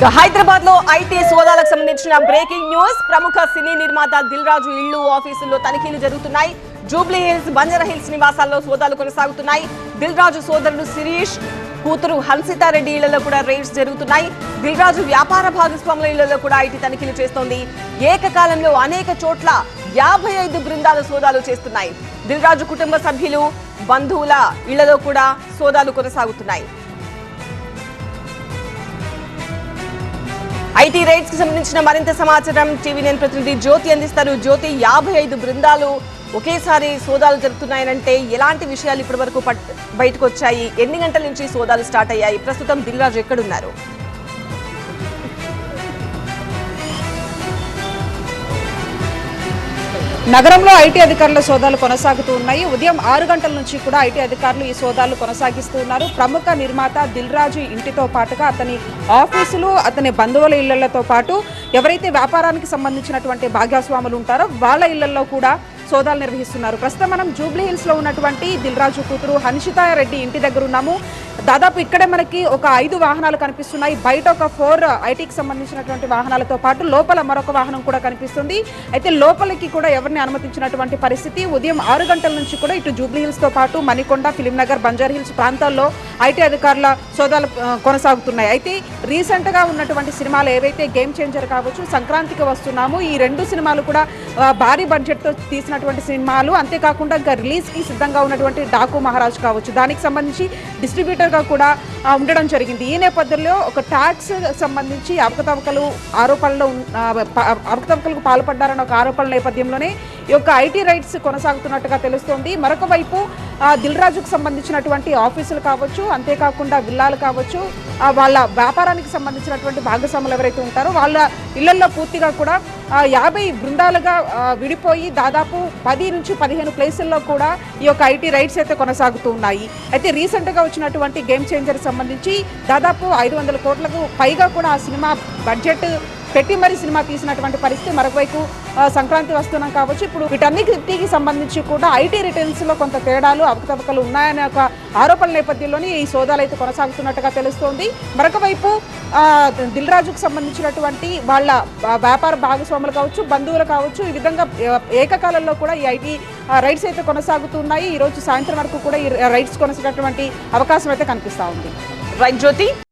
హైదరాబాద్ లో ఐటీ సోదాలకు సంబంధించిన breaking news. ప్రముఖ సినీ నిర్మాత దిల్ రాజు ఇళ్లు, ఆఫీసుల్లో తనిఖీలు జరుగుతున్నాయి. జూబ్లీ హిల్స్, బంజారా హిల్స్ నివాసాల్లో సోదాలు కొనసాగుతున్నాయి. దిల్ రాజు సోదరుడు శిరీష్, కూతురు హన్సితారెడ్డి ఇళ్లలో కూడా రైడ్స్ జరుగుతున్నాయి. దిల్ రాజు వ్యాపార భాగస్వాముల ఇళ్లలో కూడా ఐటీ తనిఖీలు చేస్తోంది. ఏకకాలంలో అనేక చోట్ల 55 బృందాలు సోదాలు చేస్తున్నాయి. దిల్ రాజు కుటుంబ సభ్యులు, బంధువుల ఇళ్లలో కూడా సోదాలు కొనసాగుతున్నాయి. ఐటీ రైడ్స్ కి సంబంధించిన మరింత సమాచారం TV9 ప్రతినిధి జ్యోతి అందిస్తారు. జ్యోతి, 55 బృందాలు ఒకేసారి సోదాలు జరుగుతున్నాయనంటే ఎలాంటి విషయాలు ఇప్పటి వరకు బయటకు వచ్చాయి? ఎన్ని గంటల నుంచి సోదాలు స్టార్ట్ అయ్యాయి? ప్రస్తుతం దిల్ రాజు ఎక్కడున్నారు? నగరంలో ఐటీ అధికారుల సోదాలు కొనసాగుతూ ఉన్నాయి. ఉదయం 6 గంటల నుంచి కూడా ఐటీ అధికారులు ఈ సోదాలు కొనసాగిస్తూ ఉన్నారు. ప్రముఖ నిర్మాత దిల్ రాజు ఇంటితో పాటుగా అతని ఆఫీసులు, అతని బంధువుల ఇళ్లతో పాటు ఎవరైతే వ్యాపారానికి సంబంధించినటువంటి భాగస్వాములు ఉంటారో వాళ్ళ ఇళ్లలో కూడా సోదాలు నిర్వహిస్తున్నారు. ప్రస్తుతం మనం జూబ్లీ హిల్స్ లో ఉన్నటువంటి దిల్ రాజు కూతురు హన్సితారెడ్డి ఇంటి దగ్గర ఉన్నాము. దాదాపు ఇక్కడే మనకి ఒక 5 వాహనాలు కనిపిస్తున్నాయి. బయట ఒక 4 ఐటీకి సంబంధించినటువంటి వాహనాలతో పాటు లోపల మరొక వాహనం కూడా కనిపిస్తుంది. అయితే లోపలికి కూడా ఎవరిని అనుమతించినటువంటి పరిస్థితి. ఉదయం 6 గంటల నుంచి కూడా ఇటు జూబ్లీ హిల్స్ తో పాటు మణికొండ, ఫిలింనగర్, బంజారా హిల్స్ ప్రాంతాల్లో ఐటీ అధికారుల సోదాలు కొనసాగుతున్నాయి. అయితే రీసెంట్ గా ఉన్నటువంటి సినిమాలు ఏవైతే గేమ్ చేంజర్ కావచ్చు, సంక్రాంతికి వస్తున్నాము, ఈ 2 సినిమాలు కూడా భారీ బడ్జెట్ తో తీసినటువంటి సినిమాలు. అంతేకాకుండా ఇంకా రిలీజ్ కి సిద్ధంగా ఉన్నటువంటి డాకు మహారాజ్ కావచ్చు, దానికి సంబంధించి డిస్ట్రిబ్యూటర్ గా కూడా ఉండడం జరిగింది. ఈ నేపథ్యంలో ఒక ట్యాక్స్ సంబంధించి అవకతవకలకు పాల్పడ్డారన్న ఒక ఆరోపణల నేపథ్యంలోనే ఈ యొక్క ఐటీ రైట్స్ కొనసాగుతున్నట్టుగా తెలుస్తోంది. మరొక వైపు దిల్ రాజుకు సంబంధించినటువంటి ఆఫీసులు కావచ్చు, అంతేకాకుండా విల్లాలు కావచ్చు, వాళ్ళ వ్యాపారానికి సంబంధించినటువంటి భాగస్వాములు ఎవరైతే ఉంటారో వాళ్ళ ఇళ్లలో పూర్తిగా కూడా 50 బృందాలుగా విడిపోయి దాదాపు 10 నుంచి 15 ప్లేసుల్లో కూడా ఈ యొక్క ఐటీ రైట్స్ అయితే కొనసాగుతూ ఉన్నాయి. అయితే రీసెంట్గా వచ్చినటువంటి గేమ్ చేంజర్ సంబంధించి దాదాపు 500 కోట్లకు పైగా కూడా ఆ సినిమా బడ్జెట్ పెట్టి మరీ సినిమా తీసినటువంటి పరిస్థితి. మరొకవైపు సంక్రాంతి వస్తున్నాం కావచ్చు, ఇప్పుడు వీటన్నిటికి సంబంధించి కూడా ఐటీ రిటర్న్స్లో కొంత తేడాలు, అవకతవకలు ఉన్నాయనే ఒక ఆరోపణల నేపథ్యంలోనే ఈ సోదాలు అయితే కొనసాగుతున్నట్టుగా తెలుస్తోంది. మరొక వైపు దిల్ రాజుకు సంబంధించినటువంటి వాళ్ళ వ్యాపార భాగస్వాములు కావచ్చు, బంధువులు కావచ్చు, ఈ విధంగా ఏకకాలంలో కూడా ఈ ఐటీ రైడ్స్ అయితే కొనసాగుతున్నాయి. ఈరోజు సాయంత్రం వరకు కూడా ఈ రైడ్స్ కొనసాగేటువంటి అవకాశం అయితే కనిపిస్తూ ఉంది. రైట్ జ్యోతి.